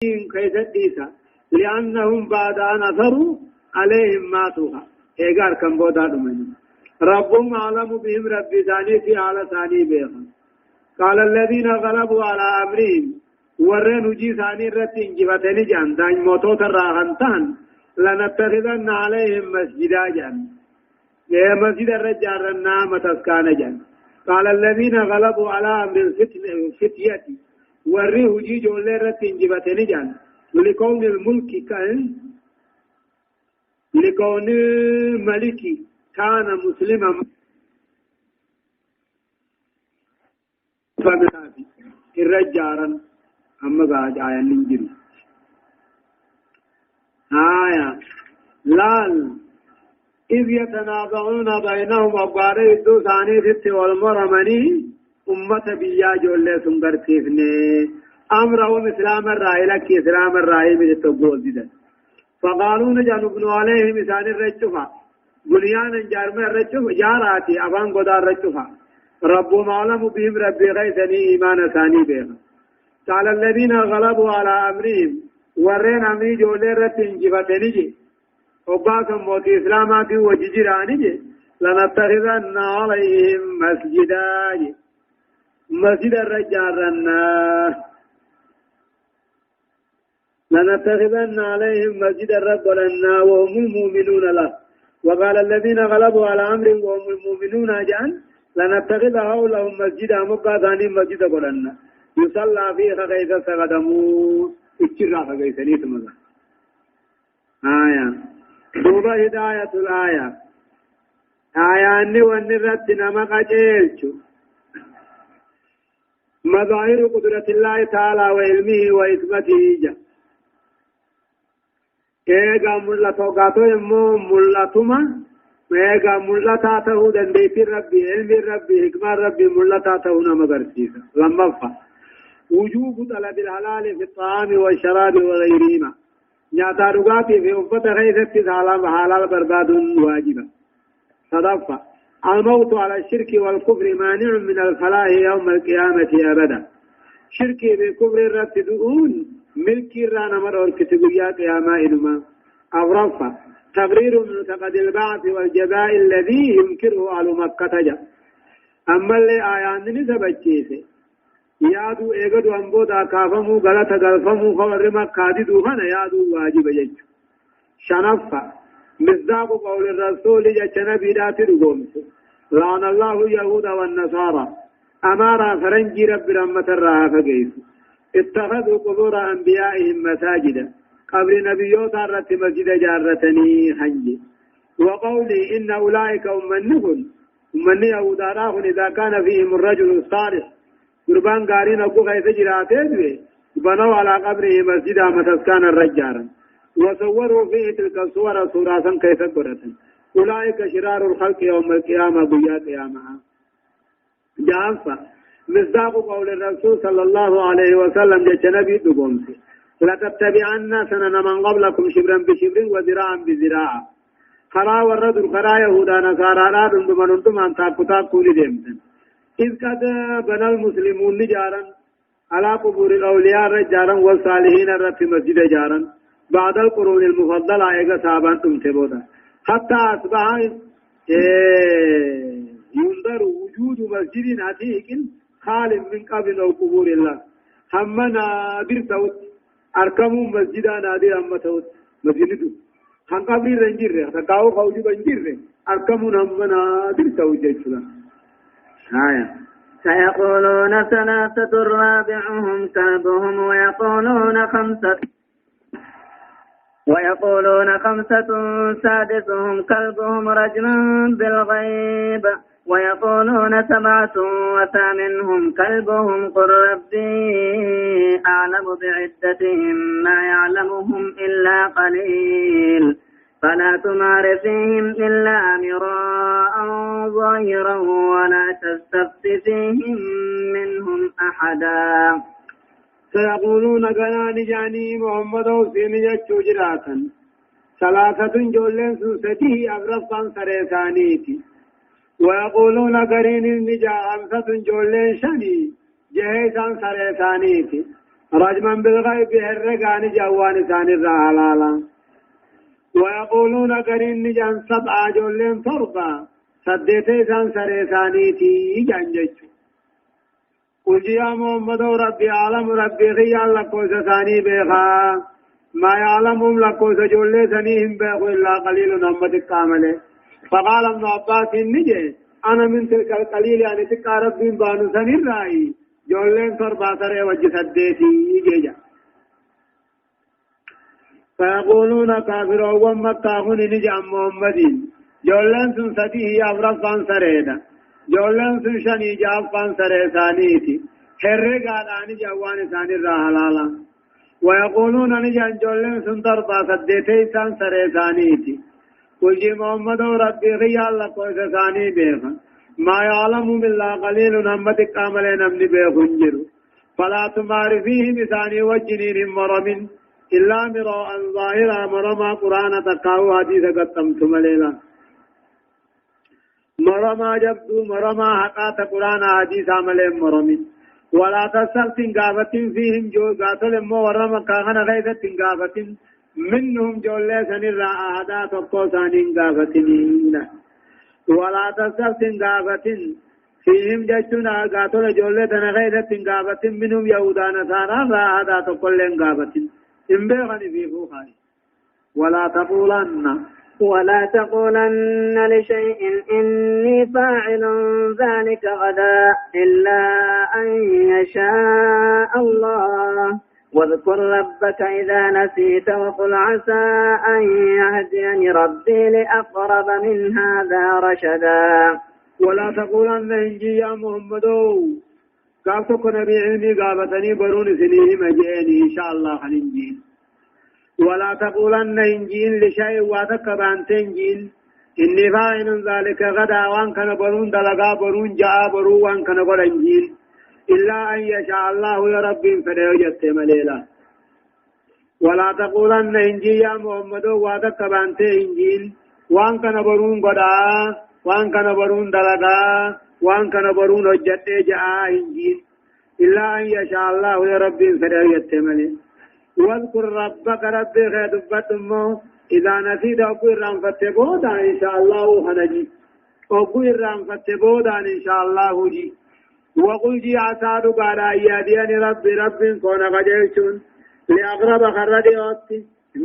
كيف ديسا لأنهم بعد أن أثروا عليهم ماتوها إيجار كم بودا دمني ربهم أعلم بهم رب ثاني في على ثاني بيهم قال الذين غلبوا على أمرهم ورن وجي ثاني رتين جبتني جان دان موتوت الراهنتان لنتخذن عليهم مسجدا جان يا مسجد الرجال النام تسكان جان قال الذين غلبوا على أمر الفتية وريه جي جولي رتين جبتني جان لكون الملك كان لكون الملك كان مسلما فبنافي الرجال أما بعد آية ننجل آية لال إذ يتنازعون بينهم أبواري الدو ثاني ست والمرمني أمة بيا جولي سنبرتيفني أمرهم إسلام الرأي لك إسلام الرأي من التقول دي فقالوا نجان ابن عليهم إسان الرجفة بنيانا جارم الرجفة جاراتي أفان قدار الرجفة ربهم أعلم بهم ربي غيثني إيمان ثاني بهم قال الذين غلبوا على أمرهم ورين أمري جولي رتين جفتني وباكم موتي إسلاماتي وججراني لنتخذن عليهم مسجدا مسجد الرجال لنتخذن عليهم مسجد الرب لنا وهم المؤمنون له وقال الذين غلبوا على أمر وهم المؤمنون جان لنتخذها لهم مسجدا مقاطعني مسجد لنا يصلى فيه كيف سقدموا اتشرا كيف نيتم آية دوبا هداية الآية آية أني ونرت نمق جيلشو مظاهر قدرة الله تعالى وعلمه وحكمته جا ايغا ملتو غاتو يمو ملتوما ايغا ملتا تهو دنديت ربي علم ربي حكمة ربي ملتا تهو نمغرسيسا لما فا وجوب طلب الحلال في الطعام والشراب وغيرهما نياتا رغاتي في أفت غيثت حلال برباد واجبا صدفة الموت على الشرك والكفر مانع من الفلاح يوم القيامة أبدا شركي بالكفر الرد دؤون ملكي رانا مرور كتبيات يا مائنما أغرفة تقرير معتقد البعث والجزاء الذي ينكره أهل مكة جاء أما اللي آيان نسبة جيسي يادو ايغدو انبودا كافمو غلطة غلفمو خبر مكة دوهنا يادو واجب يجو شنفة مصداق قول الرسول جاء بيدات رغومس لعن الله اليهود والنصارى أمارا فرنجي رب رحمة الرها فقيس اتخذوا قبور أنبيائهم مساجدا قبر نبيوت الرت مسجد جارتني حنجي وقولي إن أولئك أمنهم أمني يهوداراهم إذا كان فيهم الرجل الصالح قربان قارين أبو غيث جراته بنوا على قبره مسجدا متسكان الرجارا وصوروا فيه تلك الصور صورة كيف قرأت أولئك شرار الخلق يوم القيامة بيا قيامة جافة مصداق قول الرسول صلى الله عليه وسلم جنبي دقومس لتتبعن سنن من قبلكم شبرا بشبر وذراعا بذراع خرا ورد الخرا يهودا نصارى لا دندمن أن تاكتا كولي ديمتن إذ قد بنى المسلمون نجارا على قبور الأولياء رجالا والصالحين الرب مسجد جارا بعد القرون المفضلة ايغا صحابان تمتبودا حتى أصبح ينظر وجود مسجد عتيق خال من قبل أو قبور الله هم نادر توت أركموا مسجدا نادر أما توت مسجد هم قبل رنجر تقاو خوجو بنجر أركموا هم نادر توت جيشلا آية سيقولون ثلاثة رابعهم كلبهم ويقولون خمسة سادسهم كلبهم رجما بالغيب ويقولون سبعة وثامنهم كلبهم قل ربي أعلم بعدتهم ما يعلمهم إلا قليل فلا تمار فيهم إلا مراء ظاهرا ولا تستفت فيهم منهم أحدا سيقولون قنان جاني محمد حسين جتشو جراتا ثلاثة جولين سوسته أغرفا سريسانيتي ويقولون قرين النجا خمسة جولين شني جهيسا سريسانيتي رجما بالغيب هرقان جوان ثاني الرحلالا ويقولون قرين جان سبعة جولين تربة سديتي سان سريسانيتي جانجج قل يا محمد ربي عالم ربي خيال لكوس ثاني بيخا ما يعلمهم لكوس جولي ثانيهم بيخو إلا قليل نمتك كامله فقال ابن عباس النجي أنا من تلك القليل يعني تلك ربي بانو ثاني الرأي جولين تربة سري وجه سديتي جيجا فيقولون كافرون ومكاهون نجام محمد جولن سن سديه أبرفان سريدا جولن سن شني جافان سريسانيتي هرقا داني جوان ثاني الرحلالا ويقولون نجان جولن سن ضربا سديتي سان سريسانيتي قل جي محمد ربي غيال لقوس ثاني بيخا ما يعلم بالله قليل نمتك عملين امن بيخنجر فلا تمار فيهم ثاني وجنين مرمين إلا مراء ظاهرا مرما قرآن تقاو حديث قدمتم ليلا مرما جبدو مرما حقات قرآن حديث عملين مرمين ولا تسل تنقافة فيهم جو قاتل مو ورما كاغنا غيثة تنقافة منهم جولي سنرى أهدا تقوسان انقافتين ولا تسل تنقافة فيهم جشنا قاتل جولي تنغيثة تنقافة منهم يهودا نصارى أهدا تقول انقافتين إنبغني في فوقاي ولا تقولن لشيء إني فاعل ذلك غدا إلا أن يشاء الله واذكر ربك إذا نسيت وقل عسى أن يهديني ربي لأقرب من هذا رشدا ولا تقولن إنجي يا محمد قابتك نبي علمي قابتني برون سنيه مجيني إن شاء الله خلنجين ولا تقولن إنجين لشيء واتكبان تنجين إني فاعل ذلك غدا وان كان برون دلقا برون جاء برون وان كان برنجين إلا أن يشاء الله يا ربي فليجت مليلا ولا تقولن إنجي يا محمد واتكبان تنجين وان كان برون غدا وان كان برون دلقا وان كان برون وجت جاء إنجين إلا أن يشاء الله يا ربي فليجت مليلا واذكر ربك ربي خيدبت مو إذا نسيت أقول رام فتبودا إن شاء الله هنجي أقول رام فتبودا إن شاء الله جي وقل جي عساد قال أياديني ربي كون غجيشون لأقرب خردي أوتي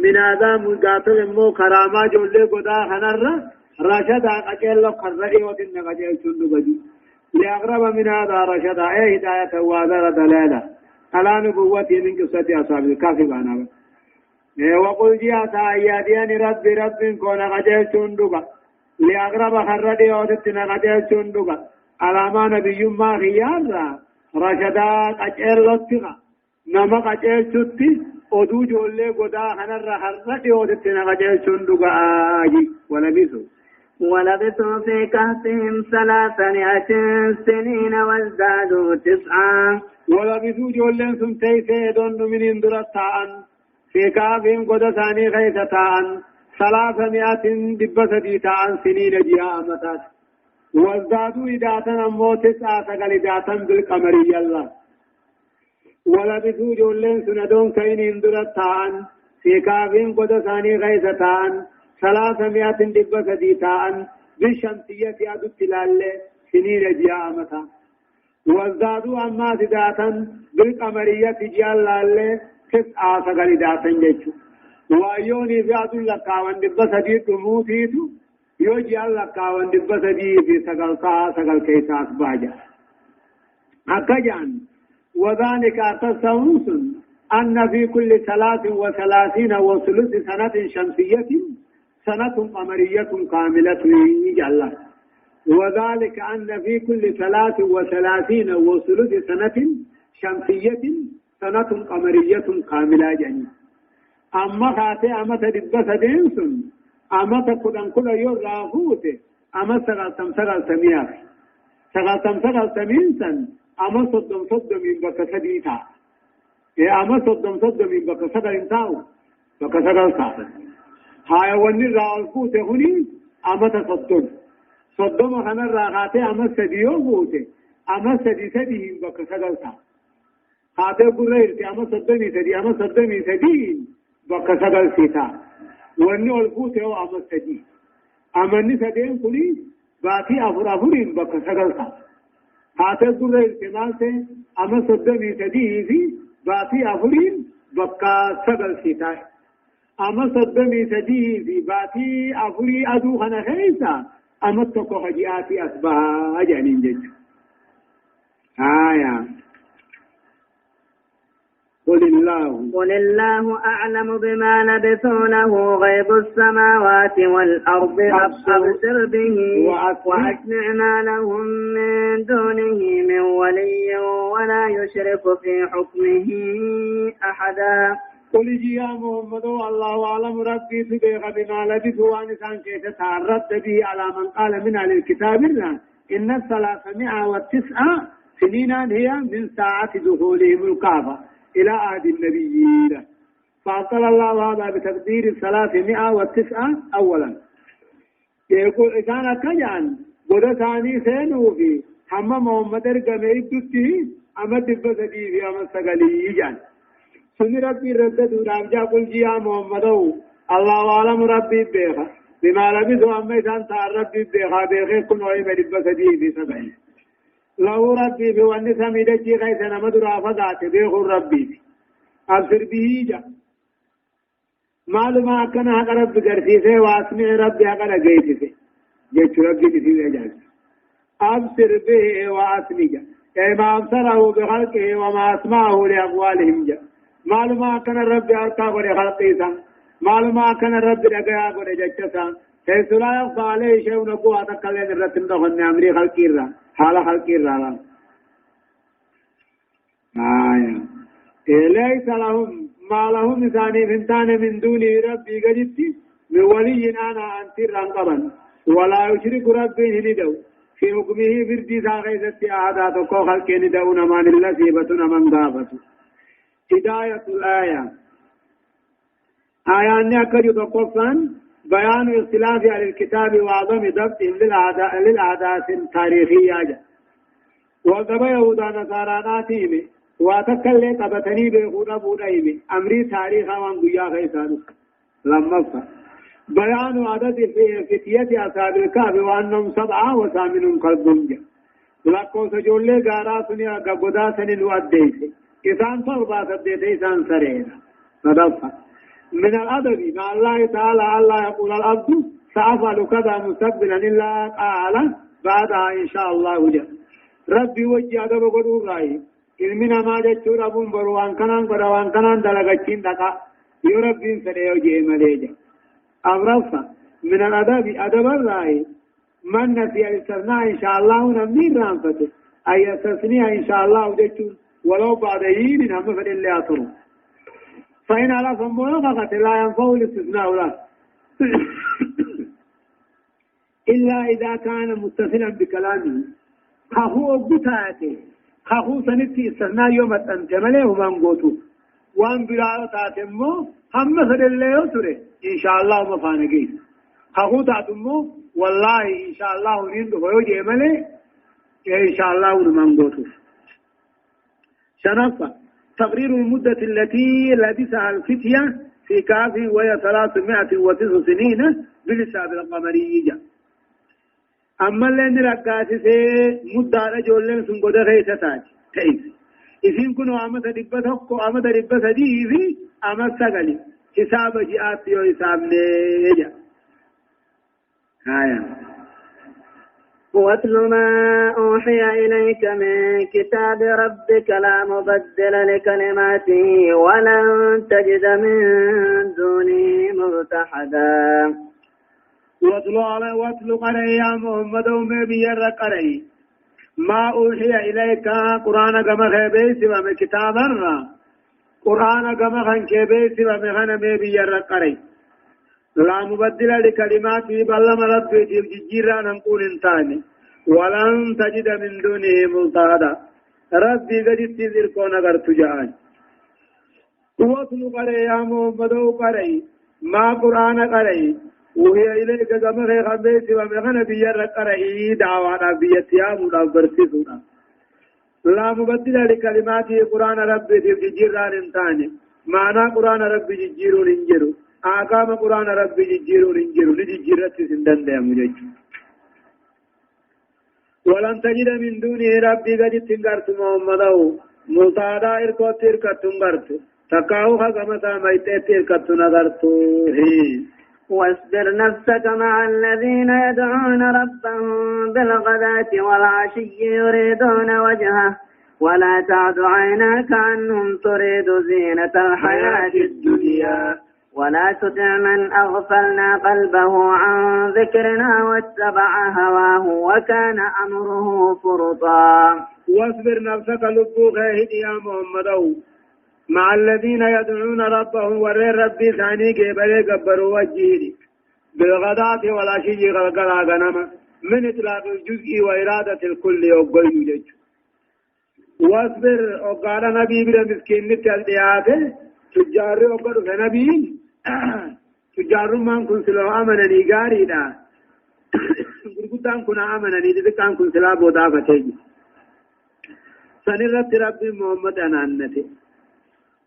من هذا مقاتل مو كراما جولي قدا خنر رشدا أجل خردي أوتي غجيشون نبجي لأقرب من هذا رشدا أي هداية وادر دلالة على نبوتي من قصة أصحاب الكهف أنا وقل جاءت أياديان ربي كون غجل شندوغا لأقرب خردي أودتنا غجل شندوغا على ما نبي ما خيارا رشدات أجل لطغا نما غجل شتي أدو جولي قدا خنر خردي أودتنا غجل شندوغا آجي ولبثوا في كهفهم 300 سنين وازدادوا 9 ولبثوا جولن سنتي سيدون من اندرتان في كافهم قد ثاني غيثتان 300 دبسدي تان سنين جيامتات وازدادوا إداتا أمو 9 سقل إداتا بالقمرية الله ولبثوا جولن سندون كين اندرتان في كافهم قد ثاني غيثتان 300 دبسدي تان بالشمسية أدو التلال سنين جيامتان وازدادوا أما زداتا بالقمرية جيال الله 9 سقل داتا جيشو وأيوني زادوا لكاوان دبسة دي تموتيتو يو جيال لكاوان دبسة دي في سقل كيساس باجا أكجان وذلك تصوص أن في كل 33 وثلث سنة شمسية سنة قمرية كاملة يجعل وذلك أن في كل 33 وثلث سنة شمسية سنة قمرية كاملة جني أما خاتي أما تدبس دينسون أما تقدم كل يوم راهوت أما سغلتم سمينسن أما صدم من بك سديتا أما صدم من بك سدينتاو بك سدلتا هاي وني راهوت هني أما صدم خنا راغاتي أما سديو بوته أما سدي بك سدلتا خاطر قرير أما صدمي سدي أما صدمي سدي بقى سقل سيتا واني الفوت هو أما سدي أما نسدين كلي باتي أفرين بقى سقل سا خاطر قرير مالته أما صدمي سدي في باتي أفرين بقى سقل سيتا أما صدمي سدي في باتي أفري أدو خنا خيسا أما تكو خجياتي أصبها أجانين جج قل الله أعلم بما لبثوا له غيب السماوات والأرض أبصر به وأسمع ما لهم من دونه من ولي ولا يشرك في حكمه أحدا قل يا محمد الله أعلم ربي سبيغ بما لبثوا وانسان كيف تعرض به على من قال من أهل الكتاب إن 309 سنين هي من ساعة دخولهم الكعبة إلى عهد النبيين فأصل الله هذا بتقدير 309 أولا يقول إذا كان قد ثاني سينو في حمى محمد رقم إبدته أما تبسدي في أما سقلي جان سن ربي ردد ورامجا قل يا محمد الله أعلم ربي بيخا بما لبثوا أما إذا تعرف ربي بيخا كن وإما تبسدي في سقلي لو ربي في وان سميدتي غيث نمد رافضات بيخ ربي أبصر به جا معلومة كان حق رب قرسيسي واسمع ربي حق لقيتسي جيش ربي تسير جاز أبصر به واسمع جا ما أبصره بخلقه وما أسمعه لأقوالهم جا معلومة كان ربي أرقاه لخلقه معلومة كان ربي لقياه لججسا حيث لا يخفى عليه شيء نقوة تقلين الرسم دخل نعمري خلقه را حال خلقه را ليس لهم ما لهم ثاني فنتان من دون ربي قدت من ولي أنا أنتر رنقبا ولا يشرك ربي هندو في حكمه فردي ساقيست أعداد وكو خلقه ندون من اللسيبة من غابة هداية الآية آية أن يكد تقفا بيان اختلاف على الكتاب وعظم ضبطهم للأحداث التاريخية وقبل يهودا نصاراناتهم واتكلم قبتني بيخونا بودايم أمري تاريخا وانقيا غيثانو لما بيان عدد فتية أصحاب الكهف وأنهم 7 وثامن قلبهم جا لكو سجولي غارا سنيا قبدا سنين واديس إسان صربا سديت إسان سرينا ندفع من الأدب مع الله تعالى الله يقول الأبد سأفعل كذا مستقبلا إلا قال بعدها إن شاء الله جا ربي وجه أدب قدور رأي علمنا ما جتشور أبون بروان كنان دلغتشين دقا يربين سريو جي مليجا أغرفا من الأدب أدب الرأي من نسي الاستثناء إن شاء الله نمين رانفته أي استثناء إن شاء الله جتشور ولو بعد يين هم فلله أطروا فإن على فموافقة لا ينفع الاستثناء له إلا إذا كان متصلا بكلامه هو بتاعته خاخو سنتي استثناء يوم التنجمله ومن قوتو وان بلا تاتمو هم فدل يوتره ان شاء الله مفانقين خاخو تاتمو والله ان شاء الله نين هو جمله ان شاء الله ومن قوتو شرف تقرير المدة التي لبثها الفتية في كهف وهي 309 سنين بالحساب القمري أما اللي نرقاسي سي مدة رجولين سنقود غيثة تاج تأيس إذن كنوا أمد ربتك أمد ربت ديفي أمد سقلي حساب جئات يو حساب نيجا واتل ما أوحي إليك من كتاب ربك لا مبدل لكلماته ولن تجد من دونه ملتحدا واتل قرأي يا محمد ومي بير قرأي ما أوحي إليك قرآن كما خيبيس ومي كتاب الرّا قرآن كما خيبيس ومي خنمي بير قرأي لا مبدل لكلماته بل ربي جيرا نقول انتاني ولن تجد من دونه ملتحدا ربي قد استذر كون اگر تجان واتل قرأي يا محمد قرأي ما قرآن قرأي وهي إليك كما خبيت ومغنى بيار قرأي دعوانا بيتيام ونبرسسونا لا مبدل لكلماته قرآن ربي جيران انتاني معنى قرآن ربي جيرون انجرو آقام قرآن ربي جيرون انجرو لجيرت سندن دي مجج ولن تجد من دونه ربي قد تنقرت محمده ملتادا اركوت اركت تنقرت تقاو خزمتا ميتت اركت نقرت واصبر نفسك مع الذين يدعون ربهم بالغداة والعشي يريدون وجهه ولا تعد عيناك عنهم تريد زينة الحياة الدنيا ولا تطع من أغفلنا قلبه عن ذكرنا واتبع هواه وكان أمره فرطا واصبر نفسك لبوك يا محمد مع الذين يدعون ربهم ورر ربي ثاني قبل قبروا وجهي بالغداة والعشي غلقلا غنما من إطلاق الجزء وإرادة الكل يقبل يجج واصبر وقال نبي بلا مسكين نتالديات تجار وقال نبي تجار من كن سلو آمنني غاري دا قرقودان كنا آمنني دكان كن سلا بودا فتاج سنرت ربي محمد أنانته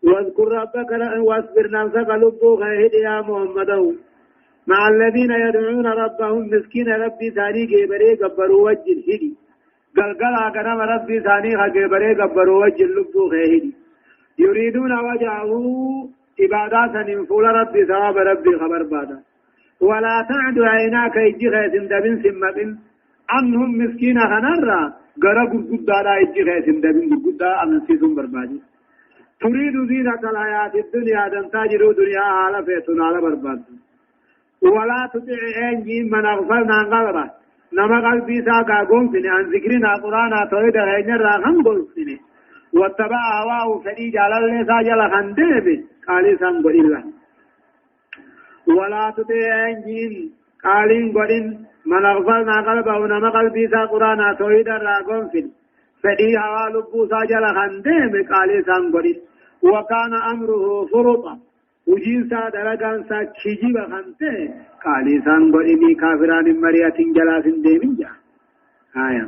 واذكر ربك واصبر نفسك لبوك يا محمد مع الذين يدعون ربهم مسكين ربي ثاني قبري قبروا وجه الهدي قلقلا قنام ربي ثاني قبري قبروا وجه اللبوك هدي يريدون وجهه عبادات فول ربي ثواب ربي خبر بادا ولا تعد عيناك يجي غيث دبن سمبن عنهم مسكين خنرا قرق القدارا يجي غيث دبن القدارا أمن سيسم بربادي تريد زينة الحياة الدنيا تنتاجر دنيا على فيتنا على برباد ولا تطع انجين من اغفلنا قلبه نما قلبي ساقا قنفني عن ذكرنا قرانا تويد غير راغم قنفني واتبع هواه فديج على اللي ساجل خندبه قالي سنبو إلا ولا تطع انجين قالين قرين من اغفلنا قلبه نما قلبي ساقا قرانا تويد راغم فني فدي هوا لبو ساجل خندبه قالي سنبو وكان أمره فرطا وجين سا درجان سا كيجي بخنته قالي سانغو إني كافران مريات جلاس ديمية آية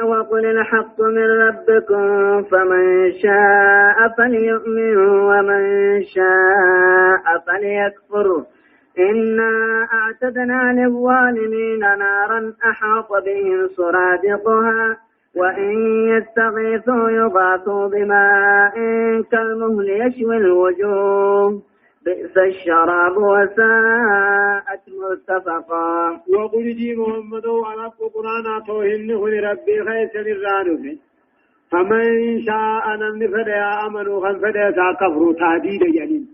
وقل الحق من ربكم فمن شاء فليؤمن ومن شاء فليكفر إنا أعتدنا للظالمين نارا أحاط بهم سرادقها وإن يستغيثوا يغاثوا بماء كالمهل يشوي الوجوه بئس الشراب وساءت مرتفقا وقل جي محمد على القرآن توهنه لربي خيس للرانف فمن شاء نمن فديا أمنوا خن فديا كفر تهديد جنين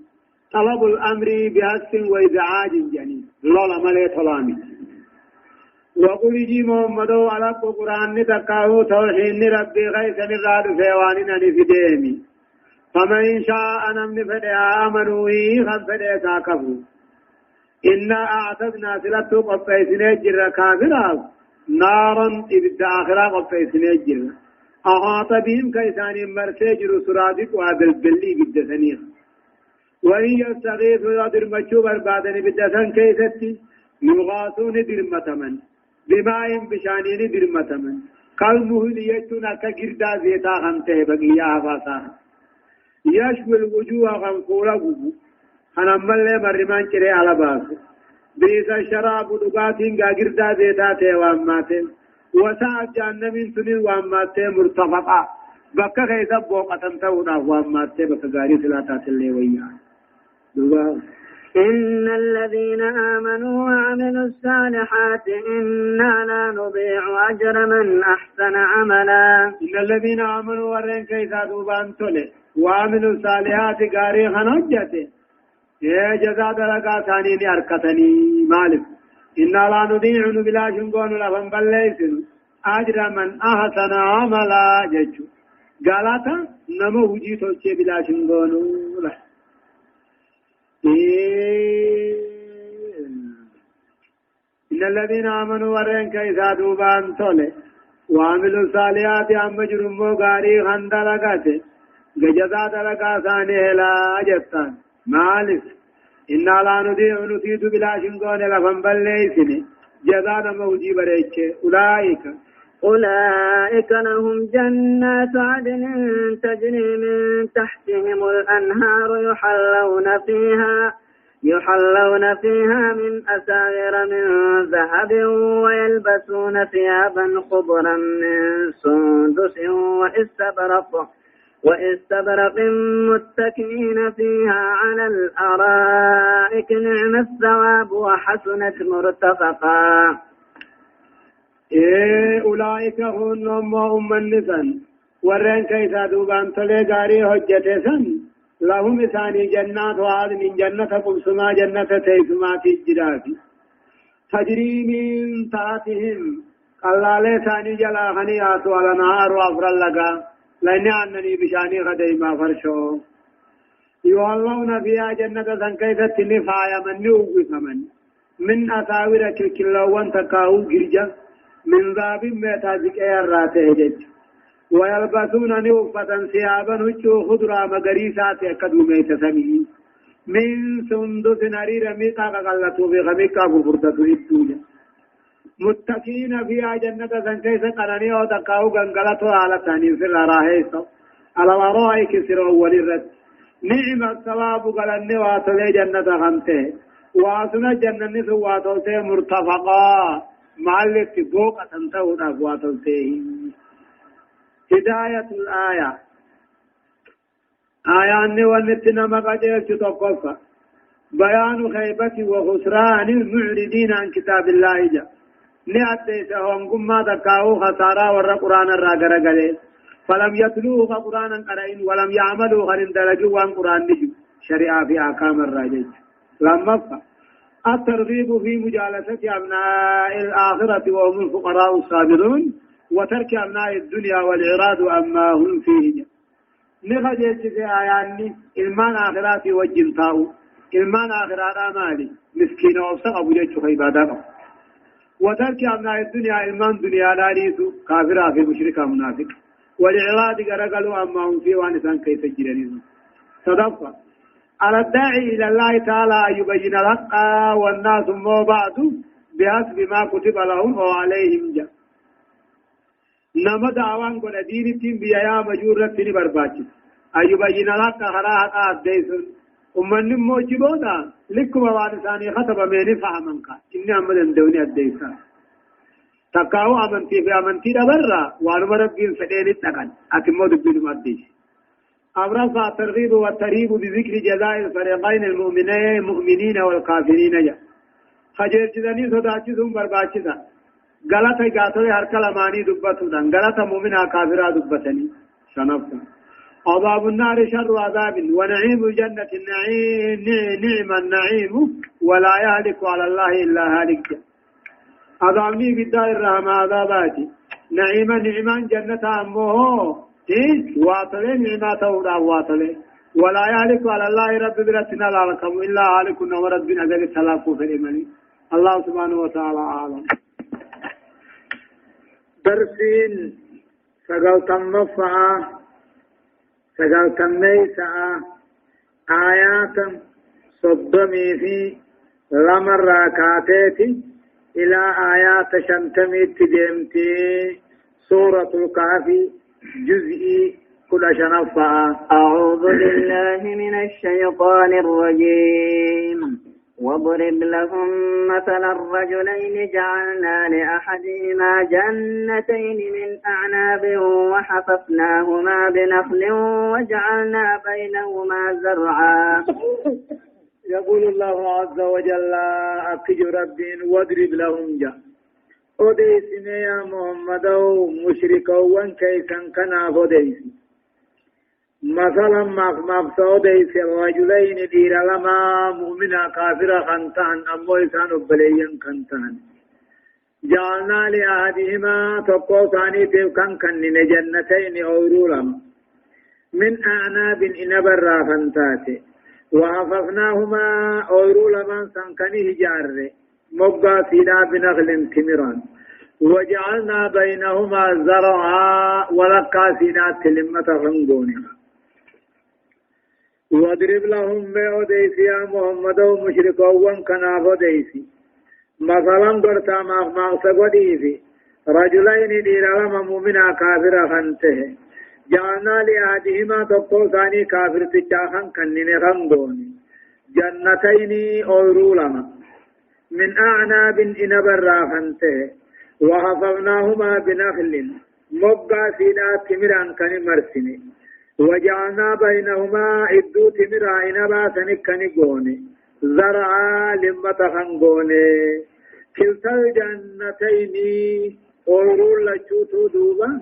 طلب الأمر بحث وإزعاج جنين لولا ملي طلامي وقل جي محمد على القرآن نتكاهو توحين ربي غيث نراد فيواننا نفديمي فمن شاء نمن فديا آمنوا خن فديا كافروا إنا أعتدنا سلطو قفيسنا جرى كافرا نارا إبدا آخرا قفيسنا جرى أحاط بهم كيسان مرسجر سرادق وابلبلي بالدسنيخ وإن يستغيثوا يدر مجوب البادن بالدسن كيستي يغاثون درمتمن بماء بشانين درمتمن قلبه ليجتنا كجردا زيتا خنته بقيا فاسا يشوي الوجوه غنقولا بوبو خنمال مرمان چري على باس بيس الشراب دغاتين غاغردا زيتا تي واماتين وسا جهنمين تنين واماتين مرتفقا بكا كيسا بوقتن تودا واماتين بكغاري سلاتات اللي ويا إن الذين آمنوا وعملوا الصالحات إنا لا نضيع أجر من أحسن عملا إن الذين آمنوا ورين كيسا دوبان تولي وعملوا الصالحات غاري خنوجته يا جزاء درجة ثاني أركتني مالك إنا لا نضيع بلا شنقون لفن بليسن أجر من أحسن عملا جيشو قالاتا نمو وجي توشي بلا شنقون له إن الذين آمنوا ورين كيسا دوبان تولي وعملوا الصالحات أما جرمو غاري خندلقاته جزاء درجة ثاني لا جتان مالك إنا لا نضيع نفيد بلا شنقون لفن بليسن جزاء موجي بريك أولئك أولئك لهم جنات عدن تجري من تحتهم الأنهار يحلون فيها من أساور من ذهب ويلبسون ثيابا خضرا من سندس وإستبرق متكئين فيها على الأرائك نعم الثواب وحسنت مرتفقا. أولئك هم النسان ورين كيسا دوبان تلي غاري حجتسن لهم ثاني جنات وعدن جنة قبسما جنة تيسما في الجرافي تجري من تحتهم قلالي ثاني جلا خنيات على نهار وافر اللقا لأن أنني بشاني خديما فرشو يواللون فيها جنة كيسة نفايا من نوغي فمن من أساورة كلاوان تكاو جرجة من ذاب ميتازك ايراته جج ويلبسون نوفة ثيابا هجو خضرا مغريسات يكدو ميتسمي من سندس نرير ميقا قلتو بغميقا بفرتتو إبتوجا متكين فيها جنة سنكيسة قراني او تقاو غنغلتو على تاني في الراهيسو على ورائك سرو وللرد نعم الثواب قلني واتلي جنة خمسه واسنا جنة سواتلته مرتفقا معلق بوقة تنتهو واتلته هداية الآية آية أني ونتنا مقاجر تتوقف بيان خيبة وخسران المعرضين عن كتاب الله جاء نعتيسهم قم تكاو خسارة ورى قرآن الراقر قليل فلم يتلوه قرآنا قرأين ولم يعملوا غير دلجوا عن قرآن نجم شريعة في أحكام الراجج لما الترغيب في مجالسة أبناء الآخرة وهم الفقراء الصابرون وترك أبناء الدنيا والإعراض عما هم فيه نخجل في آياني إلمان آخرات والجنطاء إلمان آخرات آمالي مسكين وصق أبو جيش خيبادة وترك أبناء الدنيا إلمان دنيا لا ريسو كافرة في مشركة منافق والإعراض قرقلوا عما هم فيه وانسان كيف الجرانيزم صدفة على الداعي إلى الله تعالى أن يبين الحق والناس ما بعد بحسب ما كتب لهم وعليهم جاء نما دعوان قد دينتين بيايا مجورة تني برباچي أن يبين الحق خراحة أديسون ومن موجبونا لكم وانساني خطب ميني فهمنك إني أمد اندوني أديسا تقاو أمنتي في أمنتي دبرا وانو ربين فدين اتقن أتمو دبين مديش أبرز الترغيب والترهيب بذكر جزاء الفريقين المؤمنين والكافرين جاء خجر جدني صداچسون برباچسا غلطه غاتوي هر كلاماني دبتودان غلطه مؤمنا كافرا دبتني شنفا عذاب النار شر عذاب ونعيم الجنة نعم النعيم ولا يهلك على الله إلا هالك عذابني بالدار الرحمة عذاباتي نعيما جنة أمه واطلين نعمته ولا واطلين ولا يهلك على الله رب برتنا لا لكم إلا هالك ورد بنا ذلك سلاكو في الإيمان الله سبحانه وتعالى عالم درسين سقلتم مفعا سقلتم ميسعا آيات صدمي في لمر راكاتيتي إلى آيات شنتمي تدمتي سورة الكهف جزئي كل شنفا. أعوذ بالله من الشيطان الرجيم. واضرب لهم مثل الرجلين جعلنا لأحدهما جنتين من أعناب وحففناهما بنخل وجعلنا بينهما زرعا. يقول الله عز وجل أكج ربين واضرب لهم جا أوديس يا محمد مشركا وانكيسا كنا أوديس مثلا مقصوديس الرجلين دير لما مؤمنا كافرا خنتان أمو إسان أبليا خنتان جعلنا لأحدهما تقو ثاني تيوكان كنن جنتين أورولم من أعناب إنبر خنتاتي وحففناهما أورولما سنكنه جار مبقى سيدا بنخل تمران وجعلنا بينهما زرعا ولقى سيدا تلمة خنقونها واضرب لهم بأوديس يا محمد ومشركوا كنا فوديسي مثلا برتا مغسق وديسي رجلين ديرا مؤمنا كافرا خنته جعلنا لأحدهما تقو ثاني كافر تجاهن كنن غنغوني جنتين أورولما من أعناب إنبر خنته وحفظناهما بنخل مبقى سيدا تمران كن مرسني وجعلنا بينهما إدو تمرا إنبا سنكني قوني زرعا لما تخنقوني كلتا الجنتين أورول لجوتو دوبا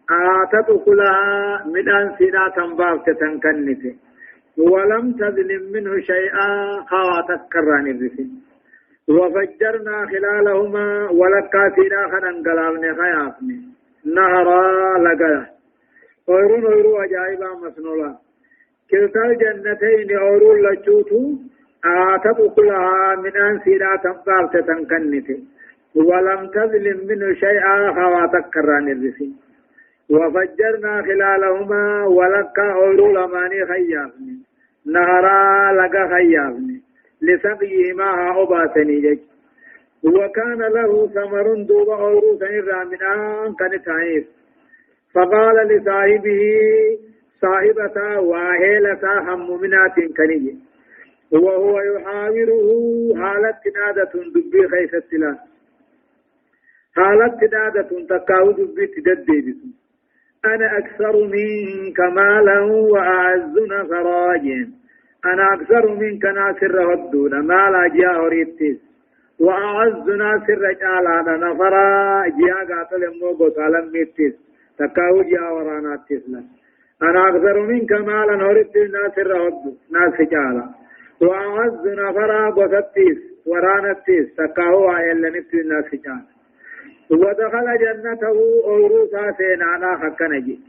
آتت كلها مدان سيدا تنباك تنكنته ولم تظلم منه شيئا خواتت كران الرسل وفجرنا خلالهما ولكا سيدا خننقلابن خيافن نهرا لقلا أورو أجائبا مسنولا كلتا الجنتين أورول لجوتو آتت كلها مدان سيدا تنباك تنكنته ولم تظلم منه شيئا خواتت كران الرسل وفجرنا خلالهما ولكا أولو لماني خيافني نهرا لقا خيافني لسقيهما أباتني جج وكان له ثمر دوب أولو سنرى من كان تعيف فقال لصاحبه صاحبتا واهلتا هم منات كنية وهو يحاوره حالة نادة دبي خيست له حالة نادة تقاو دبي تددي بسم أنا أكثر منك مالا وأعز نفراجا أنا أكثر منك ناصر هدون مالا جاء ريتس وأعز ناصر جالا نفرا جاء قاتل موغو سالم ميتس تكاو جاء ورانا تسلا أنا أكثر منك مالا هريتس ناصر هدون ناصر جالا وأعز نفرا بسطس ورانا تس تكاو آيال نفس ناصر جالا ودخل جنته أوروسا سينانا حقا نجي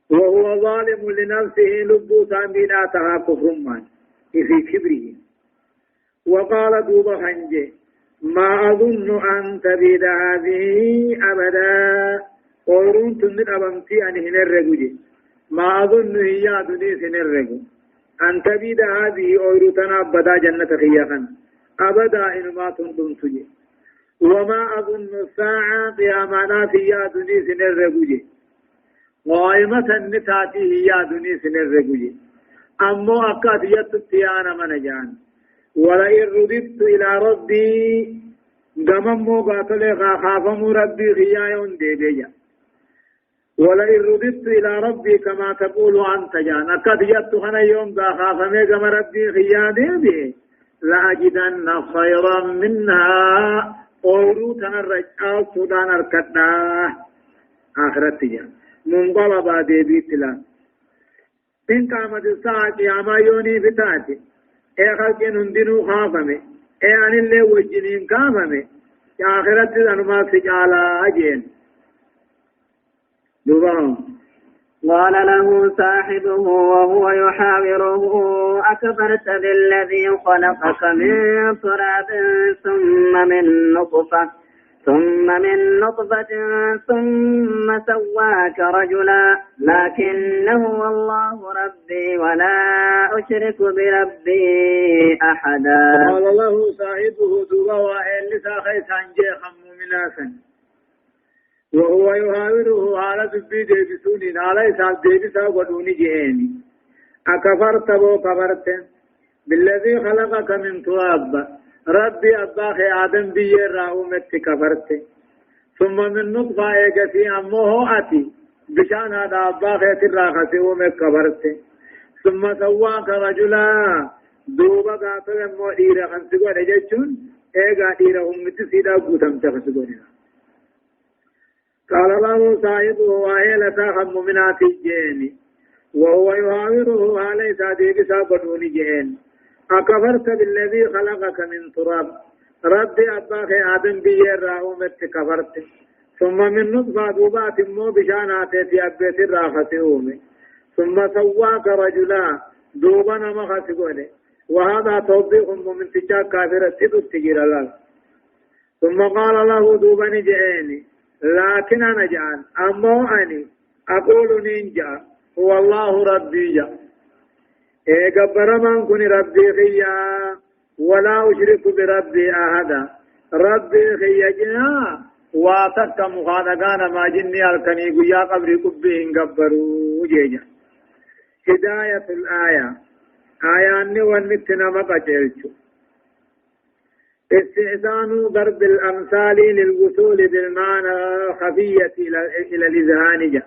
وهو ظالم لنفسه لبوسا بناتها كفرمان في كبره وقال دوبا حنجي ما أظن أن تبيد هذه أبدا أورون تنين أبمتي أن هنرقجي ما أظن هي دنيس هنرقو أن تبيد هذه أوروتنا أبدا جنة خيخا أبدا إنما تنتم تجي وما أظن الساعة قيامنا في يا دنيس نرقجي قائمة النتاتي هي دنيس نرقجي أمو أكاد يتتيانا من جان ولئن رددت إلى ربي قممو قاتل خافم ربي خيايون ديبيا ولئن رددت إلى ربي كما تقول أنت جان أكاد يتخنا يوم خافمي قم ربي خيا ديبي لأجدن خيرا منها أورو تنرجع سودان أركتنا آخرت تجا منقلبا ديبي تلا إن قامت الساعة قياما يوني فتاتي إيه خلقين هندنو خافمي إيه عن اللي وجنين كافمي آخرت تنما سجالا أجين دوبهم قال له صاحبه وهو يحاوره أكفرت بالذي خلقك من تراب ثم من نطفة ثم سواك رجلا لكنه الله ربي ولا أشرك بربي أحدا قال له صاحبه دوبا وإن لساخي سانجي خمو مناسا وهو يحاوره على سبي ديبسونين على إساب ديبسا ودوني جهيني أكفرت بو كفرت بالذي خلقك من تراب ربي أباخ آدم بيه راهمت كفرت ثم من نطفة إيقسي أمه أتي بشان هذا أباخ تراخسي ومك كفرت ثم سواك رجلا دوبا قاتل أمو إيرا خنسقوا رججون إيقا إيرا أمت سيدا قوتم تخسقوا قال له صاحبه وهي خم منات الجين وهو يحاوره عليه صديق سابنون جين أكفرت بالذي خلقك من تراب ربي أباك آدم بيه راهمت كفرت ثم من نطفة دوبات مو بشانات في أبيت الراخسيوم ثم سواك رجلا دوبنا مخسقونه وهذا توضيح من تجاه كافرة تدستجير الله ثم قال له دوبني جئني لكن أنا جعل أمو أني أقول نينجا هو الله ربي جا قبر من كن ربي خيا ولا أشرك بربي أحدا ربي خيا جنا واتك مخادقان ما جني الكني قيا قبري قبين قبروا جيجا هداية الآية آيان ونتنا مقجلتو استئذان ضرب الأمثال للوصول بالمعنى خفية إلى الإذهان جا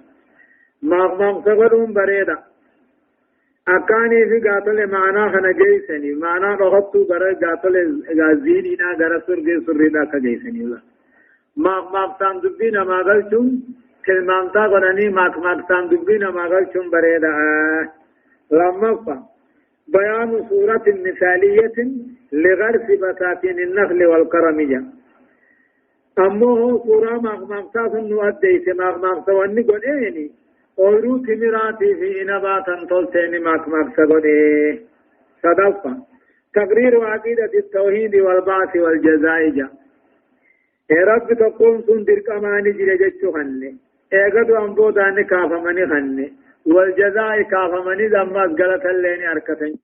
مغصبرون بريدة أكاني في قاتل معنى خنجيسني معنى رغبتو برد قاتل غازينينا غرسر سردا كجيسني الله مغصان دبين ما قلتم كلمانتا قراني مغصان دبين ما قلتم بريدة لما بيان صورة مثالية لغرس بساتين النخل والكرمية أمه صورة مغمغتاس نؤديت مغمغتا ونقل إيني أولو تمراتي في إنباتا تلتين مغمغتا قل إيه صدفة تقرير عقيدة التوحيد والبعث والجزاء جا إيه رب تقوم سندر كماني جرجتشو خني إيه قدو أنبوداني كافماني خني والجزاء كافماني دمات غلط اللين أركتن